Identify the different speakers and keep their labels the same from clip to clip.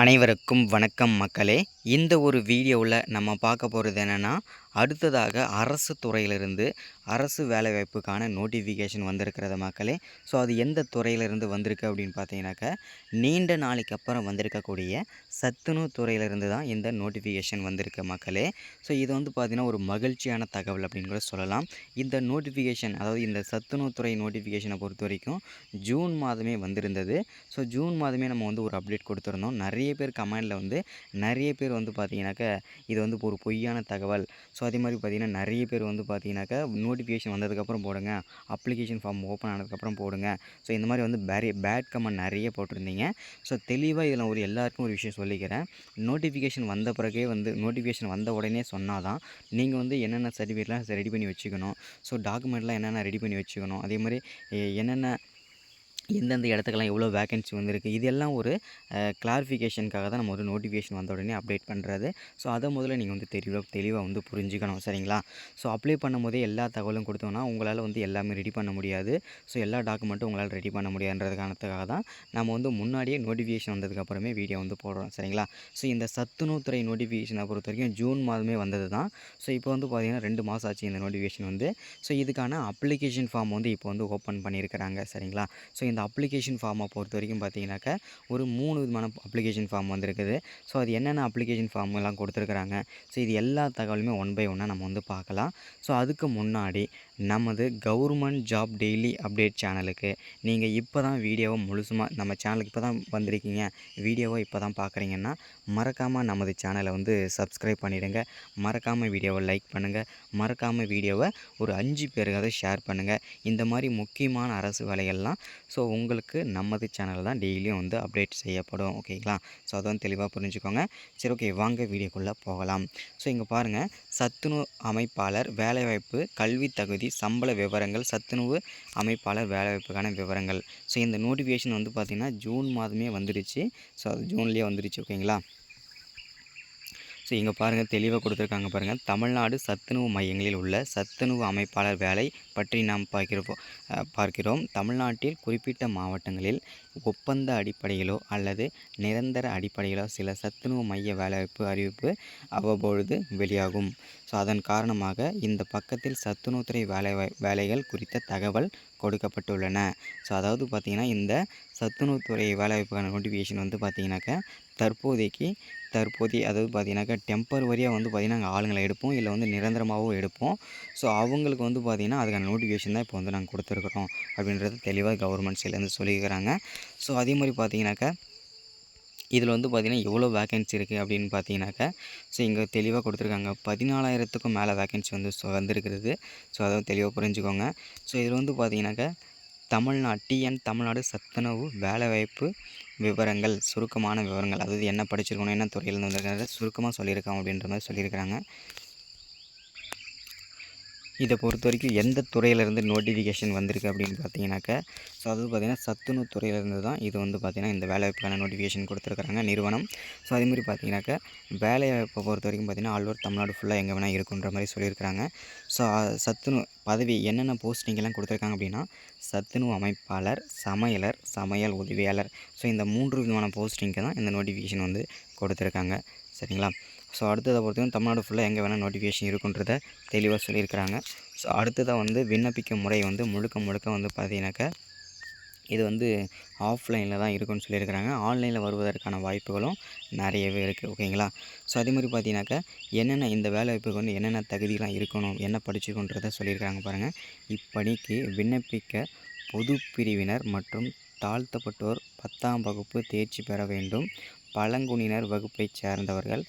Speaker 1: அனைவருக்கும் வணக்கம் மக்களே. இந்த ஒரு வீடியோவில் நம்ம பார்க்க போகிறது என்னென்னா, அடுத்ததாக அரசு துறையிலிருந்து அரசு வேலைவாய்ப்புக்கான நோட்டிஃபிகேஷன் வந்திருக்கிறது மக்களே. ஸோ அது எந்த துறையிலிருந்து வந்திருக்கு அப்படின்னு பார்த்தீங்கன்னாக்கா, நீண்ட நாளைக்கு அப்புறம் வந்திருக்கக்கூடிய சத்துணவு துறையிலிருந்து தான் இந்த நோட்டிஃபிகேஷன் வந்திருக்கு மக்களே. ஸோ இது வந்து பார்த்திங்கன்னா ஒரு மகிழ்ச்சியான தகவல் அப்படின்னு கூட சொல்லலாம். இந்த நோட்டிஃபிகேஷன், அதாவது இந்த சத்துணவு துறை நோட்டிஃபிகேஷனை பொறுத்த வரைக்கும் ஜூன் மாதமே வந்திருந்தது. ஸோ ஜூன் மாதமே நம்ம வந்து ஒரு அப்டேட் கொடுத்துருந்தோம். நிறைய பேர் கமெண்டில் வந்து நிறைய பேர் வந்து பார்த்தீங்கன்னாக்கா, இது வந்து ஒரு பொய்யான தகவல். ஸோ அதே மாதிரி பார்த்தீங்கன்னா, நிறைய பேர் வந்து பார்த்தீங்கன்னாக்கா, நோட்டிஃபிகேஷன் வந்ததுக்கப்புறம் போடுங்க, அப்ளிகேஷன் ஃபார்ம் ஓப்பன் ஆனதுக்கப்புறம் போடுங்க. ஸோ இந்த மாதிரி வந்து பேட் கமெண்ட் நிறைய போட்டிருந்தீங்க. ஸோ தெளிவாக இதில் ஒரு எல்லாருக்கும் ஒரு விஷயம் சொல்லிக்கிறேன். நோட்டிஃபிகேஷன் வந்த பிறகே வந்து நோட்டிஃபிகேஷன் வந்த உடனே சொன்னால் தான் நீங்கள் வந்து என்னென்ன சர்டிஃபிகேட்லாம் ரெடி பண்ணி வச்சுக்கணும். ஸோ டாக்குமெண்ட்லாம் என்னென்ன ரெடி பண்ணி வச்சுக்கணும். அதே மாதிரி என்னென்ன எந்தெந்த இடத்துக்கெல்லாம் எவ்வளோ வேக்கன்சி வந்திருக்கு, இது எல்லாம் ஒரு கிளாரிஃபிகேஷனுக்காக தான் நம்ம ஒரு நோட்டிஃபிகேஷன் வந்த உடனே அப்டேட் பண்ணுறது. ஸோ அதை முதல்ல நீங்கள் வந்து தெளிவாக வந்து புரிஞ்சுக்கணும், சரிங்களா? ஸோ அப்ளை பண்ணும்போதே எல்லா தகவலும் கொடுத்தோம்னா உங்களால் வந்து எல்லாமே ரெடி பண்ண முடியாது. ஸோ எல்லா டாக்குமெண்ட்டும் உங்களால் ரெடி பண்ண முடியாதுன்றது காரணத்துக்காக தான் நம்ம வந்து முன்னாடியே நோட்டிஃபிகேஷன் வந்ததுக்கப்புறமே வீடியோ வந்து போடுறோம், சரிங்களா? ஸோ இந்த சத்துணவுத்துறை நோட்டிஃபிகேஷனை பொறுத்த வரைக்கும் ஜூன் மாதமே வந்தது தான். ஸோ இப்போ வந்து பார்த்திங்கன்னா 2 மாதம் ஆச்சு இந்த நோட்டிஃபிகேஷன் வந்து. ஸோ இதுக்கான அப்ளிகேஷன் ஃபார்ம் வந்து இப்போ வந்து ஓப்பன் பண்ணியிருக்கிறாங்க, சரிங்களா? ஸோ இந்த அப்ளிகேஷன் ஃபார்மை பொறுத்த வரைக்கும் பார்த்தீங்கன்னாக்கா, ஒரு 3 விதமான அப்ளிகேஷன் ஃபார்ம் வந்திருக்குது. ஸோ அது என்னென்ன அப்ளிகேஷன் ஃபார்ம்லாம் கொடுத்துருக்குறாங்க. ஸோ இது எல்லா தகவலுமே ஒன் பை ஒன்னாக நம்ம வந்து பார்க்கலாம். ஸோ அதுக்கு முன்னாடி நமது கவர்மெண்ட் ஜாப் டெய்லி அப்டேட் சேனலுக்கு நீங்கள் இப்போ தான் வீடியோவை நம்ம சேனலுக்கு இப்போ தான் வந்திருக்கீங்க, வீடியோவை இப்போ தான் பார்க்குறீங்கன்னா, மறக்காமல் நமது சேனலை வந்து சப்ஸ்கிரைப் பண்ணிவிடுங்க. மறக்காமல் வீடியோவை லைக் பண்ணுங்கள். மறக்காமல் வீடியோவை ஒரு 5 பேருக்காவது ஷேர் பண்ணுங்கள். இந்த மாதிரி முக்கியமான அரசு வேலைகள்லாம் ஸோ உங்களுக்கு நமது சேனல் தான் டெய்லியும் வந்து அப்டேட் செய்யப்படும், ஓகேங்களா? ஸோ அதை வந்து தெளிவாக புரிஞ்சுக்கோங்க. சரி, ஓகே, வாங்க வீடியோக்குள்ளே போகலாம். ஸோ இங்கே பாருங்கள், சத்துணவு அமைப்பாளர் வேலைவாய்ப்பு, கல்வி தகுதி, சம்பள விவரங்கள், சத்துணவு அமைப்பாளர் வேலைவாய்ப்புக்கான விவரங்கள். ஸோ இந்த நோட்டிஃபிகேஷன் வந்து பார்த்திங்கன்னா ஜூன் மாதமே வந்துடுச்சு. ஸோ அது ஜூன்லேயே வந்துடுச்சு, ஓகேங்களா? ஸோ இங்கே பாருங்கள், தெளிவாக கொடுத்துருக்காங்க பாருங்கள். தமிழ்நாடு சத்துணவு மையங்களில் உள்ள சத்துணவு அமைப்பாளர் வேலை பற்றி நாம் பார்க்கிறோம். தமிழ்நாட்டில் குறிப்பிட்ட மாவட்டங்களில் ஒப்பந்த அடிப்படையிலோ அல்லது நிரந்தர அடிப்படையிலோ சில சத்துணவு மைய வேலைவாய்ப்பு அறிவிப்பு அவ்வப்பொழுது வெளியாகும். ஸோ அதன் காரணமாக இந்த பக்கத்தில் சத்துணவுத்துறை வேலைகள் குறித்த தகவல் கொடுக்கப்பட்டுள்ளன. ஸோ அதாவது பார்த்திங்கன்னா, இந்த சத்துணவுத்துறை வேலைவாய்ப்புக்கான நோட்டிஃபிகேஷன் வந்து பார்த்திங்கனாக்கா, அதாவது பார்த்திங்கனாக்கா டெம்பரவரியாக வந்து பார்த்திங்கன்னா ஆளுங்களை எடுப்போம், இல்லை வந்து நிரந்தரமாகவும் எடுப்போம். ஸோ அவங்களுக்கு வந்து பார்த்திங்கன்னா அதுக்கான நோட்டிஃபிகேஷன் தான் இப்போ வந்து நாங்கள் கொடுத்துருக்குறோம் அப்படின்றது தெளிவாக கவர்மெண்ட் சைட்லேருந்து சொல்லியிருக்கிறாங்க. ஸோ அதே மாதிரி பார்த்திங்கனாக்கா, இதில் வந்து பார்த்திங்கன்னா எவ்வளோ வேக்கன்சி இருக்குது அப்படின்னு பார்த்தீங்கன்னாக்கா, ஸோ இங்கே தெளிவாக கொடுத்துருக்காங்க. 14,000க்கும் மேலே வேக்கன்சி வந்து வந்திருக்கிறது. ஸோ அதை தெளிவாக புரிஞ்சுக்கோங்க. ஸோ இதில் வந்து பார்த்திங்கனாக்கா, தமிழ்நாடு சத்துணவு வேலைவாய்ப்பு விவரங்கள், சுருக்கமான விவரங்கள், அதாவது என்ன படிச்சிருக்கணும், என்ன துறையிலேருந்து வந்திருக்கிறத சுருக்கமாக சொல்லியிருக்காங்க அப்படின்ற மாதிரி சொல்லியிருக்கிறாங்க. இதை பொறுத்த வரைக்கும் எந்த துறையிலேருந்து நோட்டிஃபிகேஷன் வந்திருக்கு அப்படின்னு பார்த்தீங்கன்னாக்கா, ஸோ அதாவது பார்த்திங்கன்னா சத்துணவு துறையிலேருந்து தான் இது வந்து பார்த்திங்கன்னா இந்த வேலைவாய்ப்புக்கான நோட்டிஃபிகேஷன் கொடுத்துருக்குறாங்க நிறுவனம். ஸோ அதேமாதிரி பார்த்திங்கனாக்கா, வேலைவாய்ப்பை பொறுத்த வரைக்கும் பார்த்திங்கன்னா ஆல் ஓவர் தமிழ்நாடு ஃபுல்லாக எங்கே வேணால் இருக்குன்ற மாதிரி சொல்லியிருக்கிறாங்க. ஸோ சத்துணவு பதவி என்னென்ன போஸ்டிங்கெல்லாம் கொடுத்துருக்காங்க அப்படின்னா, சத்துணவு அமைப்பாளர், சமையலர், சமையல் உதவியாளர். ஸோ இந்த 3 விதமான போஸ்டிங்க்கு தான் இந்த நோட்டிஃபிகேஷன் வந்து கொடுத்துருக்காங்க, சரிங்களா? ஸோ அடுத்ததை பொறுத்தவரைக்கும் தமிழ்நாடு ஃபுல்லாக எங்கே வேணால் நோட்டிஃபிகேஷன் இருக்குன்றத தெளிவாக சொல்லியிருக்கிறாங்க. ஸோ அடுத்ததாக வந்து விண்ணப்பிக்கும் முறை வந்து முழுக்க வந்து பார்த்தீங்கன்னாக்கா, இது வந்து ஆஃப்லைனில் தான் இருக்குன்னு சொல்லியிருக்கிறாங்க. ஆன்லைனில் வருவதற்கான வாய்ப்புகளும் நிறையவே இருக்குது, ஓகேங்களா? ஸோ அதே மாதிரி பார்த்தீங்கன்னாக்கா, என்னென்ன இந்த வேலைவாய்ப்புக்கு வந்து என்னென்ன தகுதிலாம் இருக்கணும், என்ன படிச்சிருக்கணுன்றத சொல்லியிருக்கிறாங்க பாருங்கள். இப்பணிக்கு விண்ணப்பிக்க பொது பிரிவினர் மற்றும் தாழ்த்தப்பட்டோர் 10ஆம் வகுப்பு தேர்ச்சி பெற வேண்டும். பழங்குடியினர் வகுப்பைச் சேர்ந்தவர்கள்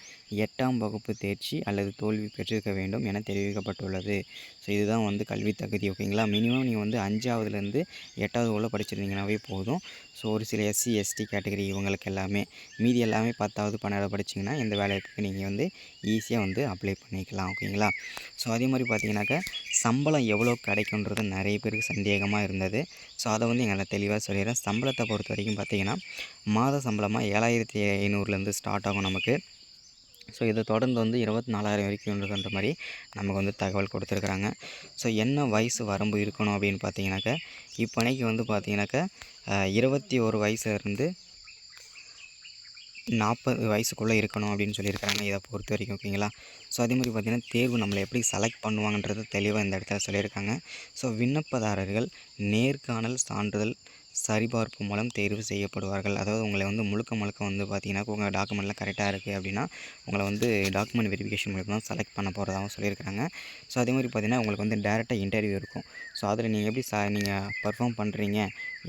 Speaker 1: 8ஆம் வகுப்பு தேர்ச்சி அல்லது தோல்வி பெற்றிருக்க வேண்டும் என தெரிவிக்கப்பட்டுள்ளது. ஸோ இதுதான் வந்து கல்வி தகுதி, ஓகேங்களா? மினிமம் நீங்கள் வந்து 5ஆவதுலேருந்து 8ஆவது உள்ள படிச்சிருந்தீங்கன்னாவே போதும். ஸோ ஒரு சில எஸ்சி, எஸ்டி கேட்டகரி இவங்களுக்கு எல்லாமே, மீதி எல்லாமே 10ஆவது 12ஆவது படிச்சிங்கன்னா இந்த வேலைக்கு நீங்கள் வந்து ஈஸியாக வந்து அப்ளை பண்ணிக்கலாம், ஓகேங்களா? ஸோ அதே மாதிரி பார்த்தீங்கன்னாக்கா, சம்பளம் எவ்வளோ கிடைக்குன்றது நிறைய பேருக்கு சந்தேகமாக இருந்தது. ஸோ அதை வந்து எங்களை தெளிவாக சொல்லிடுறேன். சம்பளத்தை பொறுத்த வரைக்கும் பார்த்திங்கன்னா, மாத சம்பளமாக 7,500லேருந்து ஸ்டார்ட் ஆகும் நமக்கு. ஸோ இதை தொடர்ந்து வந்து 24,000 வரைக்கும் இருக்குன்ற மாதிரி நமக்கு வந்து தகவல் கொடுத்துருக்குறாங்க. ஸோ என்ன வயசு வரம்பு இருக்கணும் அப்படின்னு பார்த்தீங்கன்னாக்கா, இப்போதைக்கு வந்து பார்த்தீங்கன்னாக்கா 21 வயசுலேருந்து 40 வயசுக்குள்ளே இருக்கணும் அப்படின்னு சொல்லியிருக்காங்க இதை பொறுத்த வரைக்கும். ஓகேங்களா? ஸோ அதே மாதிரி பார்த்திங்கன்னா தேர்வு நம்மளை எப்படி செலக்ட் பண்ணுவாங்கன்றது தெளிவாக இந்த இடத்துல சொல்லியிருக்காங்க. ஸோ விண்ணப்பதாரர்கள் நேர்காணல் சான்றிதழ் சரிபார்ப்பு மூலம் தேர்வு செய்யப்படுவார்கள். அதாவது உங்களை வந்து முழுக்க முழுக்க வந்து பார்த்திங்கன்னா உங்கள் டாக்குமெண்ட்லாம் கரெக்டாக இருக்குது அப்படின்னா உங்களை வந்து டாக்குமெண்ட் வெரிஃபிகேஷன் மூலமாக தான் செலக்ட் பண்ண போகிறதாகவும் சொல்லியிருக்காங்க. ஸோ அதே மாதிரி பார்த்திங்கன்னா உங்களுக்கு வந்து டேரெக்டாக இன்டர்வியூ இருக்கும். ஸோ அதில் நீங்கள் எப்படி நீங்கள் பர்ஃபார்ம் பண்ணுறீங்க,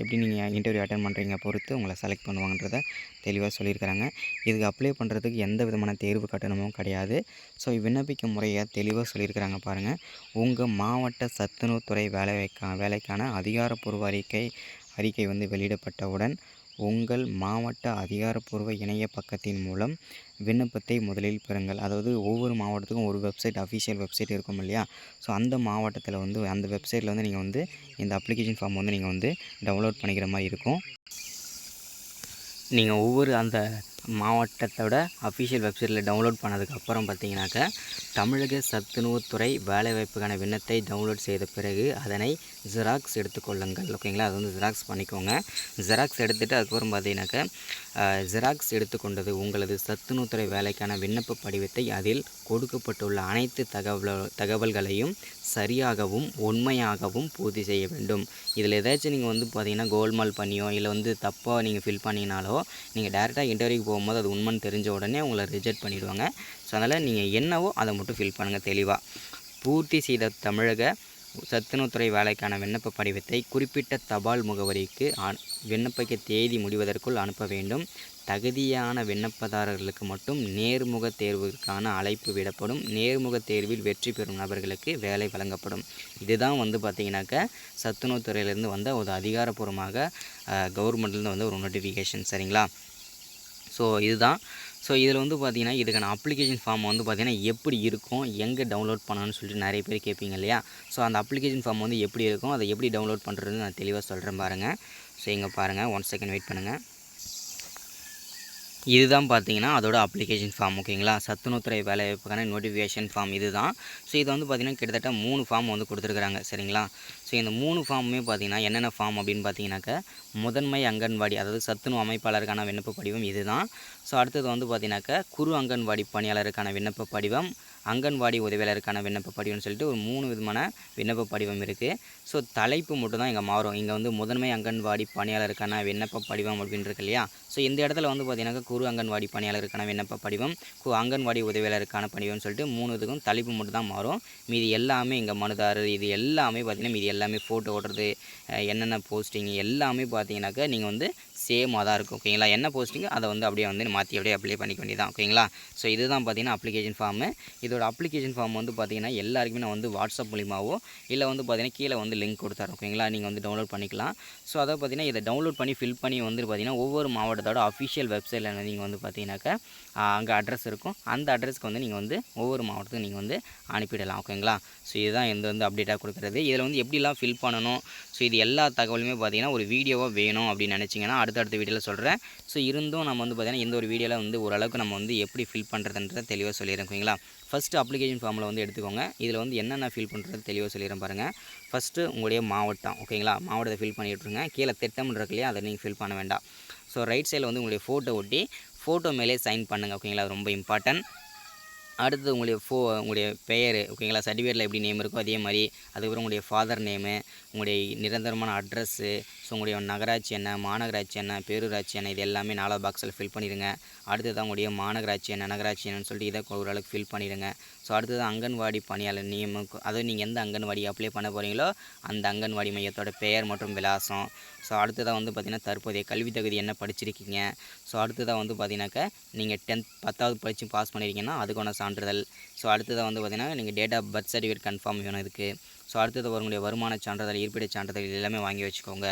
Speaker 1: எப்படி நீங்கள் இன்டர்வியூ அட்டெண்ட் பண்ணுறீங்க பொறுத்து உங்களை செலக்ட் பண்ணுவாங்கன்றத தெளிவாக சொல்லியிருக்கிறாங்க. இதுக்கு அப்ளை பண்ணுறதுக்கு எந்த விதமான தேர்வு கட்டணமும் கிடையாது. ஸோ விண்ணப்பிக்கும் முறையை தெளிவாக சொல்லியிருக்கிறாங்க பாருங்கள். உங்கள் மாவட்ட சத்துணவுத்துறை வேலைக்கான அதிகாரப்பூர்வ அறிக்கை வந்து வெளியிடப்பட்டவுடன் உங்கள் மாவட்ட அதிகாரப்பூர்வ இணைய பக்கத்தின் மூலம் விண்ணப்பத்தை முதலில் பெறுங்கள். அதாவது ஒவ்வொரு மாவட்டத்துக்கும் ஒரு வெப்சைட், அஃபிஷியல் வெப்சைட் இருக்கும் இல்லையா? ஸோ அந்த மாவட்டத்தில் வந்து அந்த வெப்சைட்டில் வந்து நீங்கள் வந்து இந்த அப்ளிகேஷன் ஃபார்ம் வந்து நீங்கள் வந்து டவுன்லோட் பண்ணிக்கிற மாதிரி இருக்கும். நீங்கள் ஒவ்வொரு அந்த மாவட்டத்தோட அஃபிஷியல் வெப்சைட்டில் டவுன்லோட் பண்ணதுக்கப்புறம் பார்த்தீங்கன்னாக்கா தமிழக சத்துணவுத்துறை வேலைவாய்ப்புக்கான விண்ணத்தை டவுன்லோட் செய்த பிறகு அதனை ஜெராக்ஸ் எடுத்துக்கொள்ளுங்கள். ஓகேங்களா? அது வந்து ஜெராக்ஸ் பண்ணிக்கோங்க. ஜெராக்ஸ் எடுத்துகிட்டு அதுக்கப்புறம் பார்த்தீங்கன்னாக்கா ஜெராக்ஸ் எடுத்துக்கொண்டது உங்களது சத்துணவுத்துறை வேலைக்கான விண்ணப்ப படிவத்தை அதில் கொடுக்கப்பட்டுள்ள அனைத்து தகவல்களையும் சரியாகவும் உண்மையாகவும் பூர்த்தி செய்ய வேண்டும். இதில் ஏதாச்சும் நீங்கள் வந்து பார்த்தீங்கன்னா கோல்மால் பண்ணியோ இல்லை வந்து தப்பாக நீங்கள் ஃபில் பண்ணினாலோ நீங்கள் டேரெக்டாக இன்டர்வியூக்கு போகும்போது அது உண்மைன்னு தெரிஞ்ச உடனே உங்களை ரிஜெக்ட் பண்ணிவிடுவாங்க. ஸோ அதனால் நீங்கள் என்னவோ அதை மட்டும் ஃபில் பண்ணுங்கள் தெளிவாக. பூர்த்தி செய்த தமிழக சத்துணவுத்துறை வேலைக்கான விண்ணப்ப படிவத்தை குறிப்பிட்ட தபால் முகவரிக்கு விண்ணப்பிக்க தேதி முடிவதற்குள் அனுப்ப வேண்டும். தகுதியான விண்ணப்பதாரர்களுக்கு மட்டும் நேர்முக தேர்வுக்கான அழைப்பு விடப்படும். நேர்முக தேர்வில் வெற்றி பெறும் நபர்களுக்கு வேலை வழங்கப்படும். இதுதான் வந்து பார்த்திங்கனாக்கா சத்துணவுத்துறையிலேருந்து வந்த ஒரு அதிகாரப்பூர்வமாக கவர்மெண்ட்லேருந்து வந்த ஒரு நோட்டிஃபிகேஷன். சரிங்களா? ஸோ இதுதான். ஸோ இதில் வந்து பார்த்திங்கன்னா இதுக்கான அப்ளிகேஷன் ஃபார்ம் வந்து பார்த்திங்கன்னா எப்படி இருக்கும், எங்கே டவுன்லோட் பண்ணணும்னு சொல்லிட்டு நிறைய பேர் கேட்பீங்க இல்லையா? ஸோ அந்த அப்ளிகேஷன் ஃபார்ம் வந்து எப்படி இருக்கும், அதை எப்படி டவுன்லோட் பண்ணுறதுன்னு நான் தெளிவாக சொல்கிறேன் பாருங்கள். ஸோ இங்கே பாருங்கள், 1 செகண்ட் வெயிட் பண்ணுங்கள். இதுதான் பார்த்தீங்கன்னா அதோட அப்ளிகேஷன் ஃபார்ம். ஓகேங்களா? சத்துணவுத்துறை வேலைவாய்ப்புக்கான நோட்டிஃபிகேஷன் ஃபார்ம் இதுதான். ஸோ இது வந்து பார்த்திங்கன்னா கிட்டத்தட்ட 3 ஃபார்ம் வந்து கொடுத்துருக்குறாங்க. சரிங்களா? ஸோ இந்த 3 ஃபார்முமே பார்த்திங்கன்னா என்னென்ன ஃபார்ம் அப்படின்னு பார்த்தீங்கன்னாக்கா முதன்மை அங்கன்வாடி, அதாவது சத்துணவு அமைப்பாளருக்கான விண்ணப்ப படிவம் இதுதான். ஸோ அடுத்தது வந்து பார்த்திங்கனாக்கா குறு அங்கன்வாடி பணியாளருக்கான விண்ணப்ப படிவம், அங்கன்வாடி உதவியாளருக்கான விண்ணப்ப படிவம்னு சொல்லிட்டு ஒரு 3 விதமான விண்ணப்ப படிவம் இருக்குது. ஸோ தலைப்பு மட்டும் தான் இங்கே மாறும். இங்கே வந்து முதன்மை அங்கன்வாடி பணியாளருக்கான விண்ணப்ப படிவம் அப்படின்னு இருக்கு இல்லையா? ஸோ இந்த இடத்துல வந்து பார்த்திங்கனாக்கா குறு அங்கன்வாடி பணியாளருக்கான விண்ணப்ப படிவம், அங்கன்வாடி உதவியாளருக்கான படிவம்னு சொல்லிட்டு 3 இதுக்கும் தலைப்பு மட்டும் தான் மாறும். மீதி எல்லாமே இங்கே மனுதாரர் இது எல்லாமே பார்த்திங்கன்னா மீதி எல்லாமே ஃபோட்டோ ஓட்டுறது, என்னென்ன போஸ்டிங் எல்லாமே பார்த்திங்கனாக்கா நீங்கள் வந்து சேமாக தான் இருக்கும். ஓகேங்களா? என்ன போஸ்டிங்கு அதை வந்து அப்படியே வந்து மாற்றி அப்படியே அப்ளை பண்ணிக்க வேண்டியதான். ஓகேங்களா? ஸோ இதுதான் பார்த்திங்கன்னா அப்ளிகேஷன் ஃபார்மு. இதோட அப்ளிகேஷன் ஃபார்ம் வந்து பார்த்திங்கன்னா எல்லாருக்குமே நான் வந்து வாட்ஸ்அப் மூலிமாவோ இல்லை வந்து பார்த்திங்கன்னா கீழே வந்து லிங்க் கொடுத்தாரு. ஓகேங்களா? நீங்கள் வந்து டவுன்லோட் பண்ணிக்கலாம். ஸோ அதை பார்த்திங்கன்னா இதை டவுன்லோட் பண்ணி ஃபில் பண்ணி வந்து பார்த்திங்கன்னா ஒவ்வொரு மாவட்டத்தோட அஃபிஷியல் வெப்சைட்டில் நீங்கள் வந்து பார்த்திங்கனாக்கா அங்கே அட்ரஸ் இருக்கும். அந்த அட்ரஸ்க்கு வந்து நீங்கள் வந்து ஒவ்வொரு மாவட்டத்துக்கும் நீங்கள் வந்து அனுப்பிடலாம். ஓகேங்களா? ஸோ இதுதான் எந்த வந்து அப்டேட்டாக கொடுக்குறது. இதில் வந்து எப்படிலாம் ஃபில் பண்ணணும், ஸோ இது எல்லா தகவலுமே பார்த்திங்கன்னா ஒரு வீடியோவாக வேணும் அப்படின்னு நினச்சிங்கன்னா அடுத்தடுத்த வீடியோவில் சொல்கிறேன். ஸோ இருந்தும் நம்ம வந்து பார்த்திங்கன்னா இந்த ஒரு வீடியோவில் வந்து ஓரளவுக்கு நம்ம வந்து எப்படி ஃபில் பண்ணுறதுன்றதை தெளிவாக சொல்லிடுறேன். ஓகேங்களா? ஃபஸ்ட்டு அப்ளிகேஷன் ஃபார்மில் வந்து எடுத்துக்கோங்க. இதில் வந்து என்னென்ன ஃபில் பண்ணுறது தெளிவாக சொல்லிடுறேன் பாருங்கள். ஃபஸ்ட்டு உங்களுடைய மாவட்டம். ஓகேங்களா? மாவட்டத்தை ஃபில் பண்ணி விட்ருங்க. கீழே திட்டம்னு இருக்கு இல்லையா, அதை நீங்கள் ஃபில் பண்ண வேண்டாம். ஸோ ரைட் சைடில் வந்து உங்களுடைய ஃபோட்டோ ஒட்டி ஃபோட்டோ மேலே சைன் பண்ணுங்கள். ஓகேங்களா? அது ரொம்ப இம்பார்ட்டன்ட். அடுத்தது உங்களுடைய பெயர். ஓகேங்களா? சர்டிஃபிகேட்டில் எப்படி நேம் இருக்கோ அதே மாதிரி. அதுக்கப்புறம் உங்களுடைய ஃபாதர் நேமு, உங்களுடைய நிரந்தரமான அட்ரஸ்ஸு, ஸோ உங்களுடைய நகராட்சி என்ன, மாநகராட்சி என்ன, பேரூராட்சி என்ன, இது எல்லாமே 4வது பாக்ஸில் ஃபில் பண்ணிடுங்க. அடுத்தது உங்களுடைய மாநகராட்சி என்ன, நகராட்சி என்னன்னு சொல்லிட்டு இதை ஓரளவுக்கு ஃபில் பண்ணிடுங்க. ஸோ அடுத்தது அங்கன்வாடி பணியாளர் நியமம், அதாவது நீங்கள் எந்த அங்கன்வாடி அப்ளை பண்ண போகிறீங்களோ அந்த அங்கன்வாடி மையத்தோட பெயர் மற்றும் விலாசம். ஸோ அடுத்ததாக வந்து பார்த்திங்கன்னா தற்போதைய கல்வி தகுதி என்ன படிச்சிருக்கீங்க. ஸோ அடுத்ததாக வந்து பார்த்திங்கனாக்கா நீங்கள் 10வது படித்து பாஸ் பண்ணியிருக்கீங்கன்னா அதுக்கான சான்றிதழ். ஸோ அடுத்ததாக வந்து பார்த்திங்கன்னா நீங்கள் date of birth certificate confirm வேணும் இதுக்கு. ஸோ அடுத்தது உங்களுடைய வருமான சான்றிதழ், இருப்பிட சான்றிதழ் எல்லாமே வாங்கி வச்சுக்கோங்க.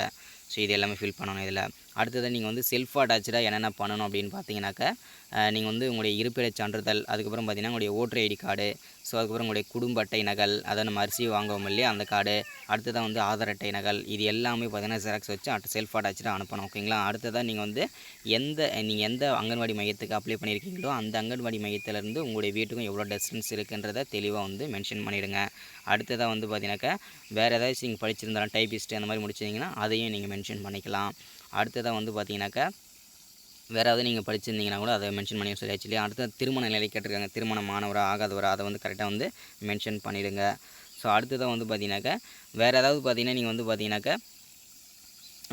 Speaker 1: ஸோ இது எல்லாமே ஃபில் பண்ணணும் இதில். அடுத்தது நீங்கள் வந்து செல்ஃப் அட்டாச்சாக என்னென்ன பண்ணணும் அப்படின்னு பார்த்தீங்கன்னாக்கா நீங்கள் வந்து உங்களுடைய இருப்பிட சான்றிதழ், அதுக்கப்புறம் பார்த்திங்கன்னா உங்களுடைய ஓட்டர் ஐடி கார்டு, ஸோ அதுக்கப்புறம் உங்களுடைய குடும்ப அட்டை நகல், அதை நம்ம அரிசி வாங்குவோம் இல்லையா அந்த கார்டு, அடுத்ததாக வந்து ஆதார் அட்டை நகல், இது எல்லாமே பார்த்திங்கன்னா ஜெராக்ஸ் வச்சு செல்ஃப் அட்டாச்சாக அனுப்பணும். ஓகேங்களா? அடுத்ததாக நீங்கள் வந்து நீங்கள் எந்த அங்கன்வாடி மையத்துக்கு அப்ளை பண்ணியிருக்கீங்களோ அந்த அங்கன்வாடி மையத்திலேருந்து உங்களுடைய வீட்டுக்கும் எவ்வளோ டிஸ்டன்ஸ் இருக்குன்றதை தெளிவாக வந்து மென்ஷன் பண்ணிவிடுங்க. அடுத்ததாக வந்து பார்த்தீங்கன்னாக்கா வேறு ஏதாச்சும் நீங்கள் படிச்சிருந்தாலும் டைப்பிஸ்ட்டு அந்த மாதிரி முடிச்சிருந்தீங்கன்னா அதையும் நீங்கள் மென்ஷன் பண்ணிக்கலாம். அடுத்ததாக வந்து பார்த்தீங்கன்னாக்கா வேறு ஏதாவது நீங்கள் படிச்சிருந்தீங்கன்னா கூட அதை மென்ஷன் பண்ணி சொல்லியாச்சு இல்லையா. அடுத்து திருமண நிலை கேட்டிருக்காங்க. திருமணம் ஆனவரா ஆகாதவரா அதை வந்து கரெக்டாக வந்து மென்ஷன் பண்ணிவிடுங்க. ஸோ அடுத்ததான் வந்து பார்த்தீங்கன்னாக்கா வேறு ஏதாவது பார்த்தீங்கன்னா நீங்கள் வந்து பார்த்தீங்கன்னாக்கா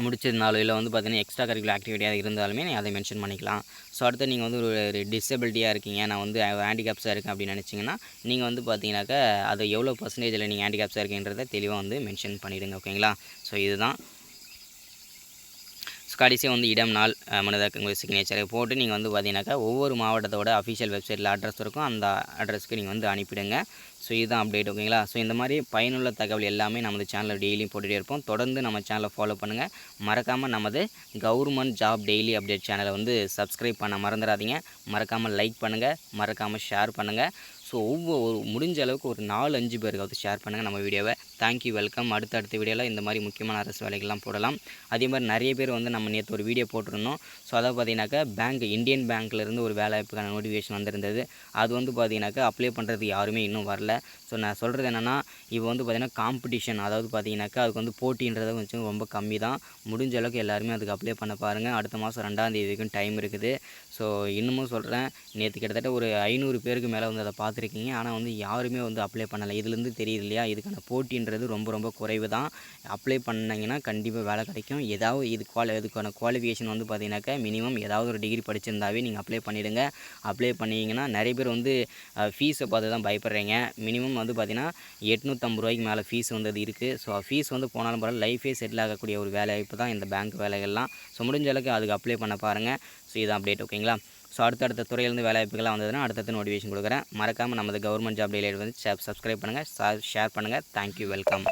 Speaker 1: முடிச்சிருந்தாலோ இல்லை வந்து பார்த்தீங்கன்னா எக்ஸ்ட்ரா கரிக்குலர் ஆக்டிவிட்டியாக இருந்தாலுமே நீங்கள் அதை மென்ஷன் பண்ணிக்கலாம். ஸோ அடுத்து நீங்கள் வந்து ஒரு டிசபிலிட்டியாக இருக்கீங்க, நான் வந்து ஹேண்டிகேப்ஸாக இருக்கேன் அப்படின்னு நினச்சிங்கன்னா நீங்கள் வந்து பார்த்தீங்கன்னாக்கா அது எவ்வளோ பர்சன்டேஜில் நீங்கள் ஹேண்டிகேப்ஸாக இருக்கீங்கன்றதை தெளிவாக வந்து மென்ஷன் பண்ணிவிடுங்க. ஓகேங்களா. ஸோ இதுதான். ஸோ கடைசியாக வந்து இடம் நாள் மனதாக்க உங்கள் சிக்னேச்சரை போட்டு நீங்கள் வந்து பார்த்தீங்கன்னாக்கா ஒவ்வொரு மாவட்டத்தோட அஃபிஷியல் வெப்சைட்டில் அட்ரஸ் இருக்கும், அந்த அட்ரஸ்க்கு நீங்கள் வந்து அனுப்பிடுங்க. ஸோ இதுதான் அப்டேட். ஓகேங்களா. ஸோ இந்த மாதிரி பயனுள்ள தகவல் எல்லாமே நமது சேனலில் டெய்லியும் போட்டுகிட்டே இருப்போம். தொடர்ந்து நம்ம சேனலை ஃபாலோ பண்ணுங்கள். மறக்காமல் நமது கவர்மெண்ட் ஜாப் டெய்லி அப்டேட் சேனலை வந்து சப்ஸ்கிரைப் பண்ண மறந்துடாதீங்க. மறக்காமல் லைக் பண்ணுங்கள், மறக்காமல் ஷேர் பண்ணுங்கள். ஸோ முடிஞ்ச அளவுக்கு ஒரு 4-5 பேருக்காவது ஷேர் பண்ணுங்கள் நம்ம வீடியோவை. Thank you, welcome. அடுத்த வீடியோவில் இந்த மாதிரி முக்கியமான அரசு வேலைகள்லாம் போடலாம். அதே மாதிரி நிறைய பேர் வந்து நம்ம நேற்று ஒரு வீடியோ போட்டிருந்தோம். ஸோ அதை பார்த்தீங்கன்னாக்கா இந்தியன் பேங்க்லேருந்து ஒரு வேலைவாய்ப்புக்கான நோட்டிஃபிகேஷன் வந்திருந்தது. அது வந்து பார்த்தீங்கன்னாக்கா அப்ளை பண்ணுறதுக்கு யாருமே இன்னும் வரல. ஸோ நான் சொல்கிறது என்னென்னா இப்போ வந்து பார்த்திங்கன்னா காம்படிஷன், அதாவது பார்த்தீங்கன்னாக்கா அதுக்கு வந்து போட்டின்றது கொஞ்சம் ரொம்ப கம்மி தான். முடிஞ்ச அளவுக்கு எல்லாருமே அதுக்கு அப்ளை பண்ண பாருங்கள். அடுத்த மாதம் 2ஆம் தேதி வரைக்கும் டைம் இருக்குது. ஸோ இன்னமும் சொல்கிறேன், நேற்று கிட்டத்தட்ட ஒரு 500 பேருக்கு மேலே வந்து அதை பார்த்துருக்கீங்க. ஆனால் வந்து யாருமே வந்து அப்ளை பண்ணலை. இதுலேருந்து தெரியுது இல்லையா, இதுக்கான போட்டின்றது ரொம்ப ரொம்ப குறைவு தான். அப்ளை பண்ணிங்கன்னா கண்டிப்பாக வேலை கிடைக்கும். ஏதாவது இதுக்கான குவாலிஃபிகேஷன் வந்து பார்த்தீங்கன்னாக்கா மினிமம் ஏதாவது ஒரு டிகிரி படிச்சிருந்தாவே நீங்கள் அப்ளை பண்ணிவிடுங்க. அப்ளை பண்ணிங்கன்னா நிறைய பேர் வந்து ஃபீஸை பார்த்து தான் பயப்படுறீங்க. மினிமம் வந்து பார்த்தீங்கன்னா ரூ. 850 மேலே ஃபீஸ் வந்து அது இருக்குது. ஸோ ஃபீஸ் வந்து போனாலும் பரவாயில்ல, லைஃபே செட்டில் ஆகக்கூடிய ஒரு வேலைவாய்ப்பு தான் இந்த பேங்க் வேலைகள்லாம். ஸோ முடிஞ்ச அளவுக்கு அதுக்கு அப்ளை பண்ண பாருங்கள். ஸோ இதான் அப்டேட். ஓகேங்களா. ஸோ அடுத்தடுத்த துறையிலேருந்து வேலைவாய்ப்புகள்லாம் வந்ததுன்னா அடுத்தடுத்து நோட்டிஃபிகேஷன் கொடுக்குறேன். மறக்காமல் நமது கவர்மெண்ட் ஜாப் டெய்லி வந்து சப்ஸ்கிரைப் பண்ணுங்கள், ஷேர் பண்ணுங்கள். Thank you, welcome.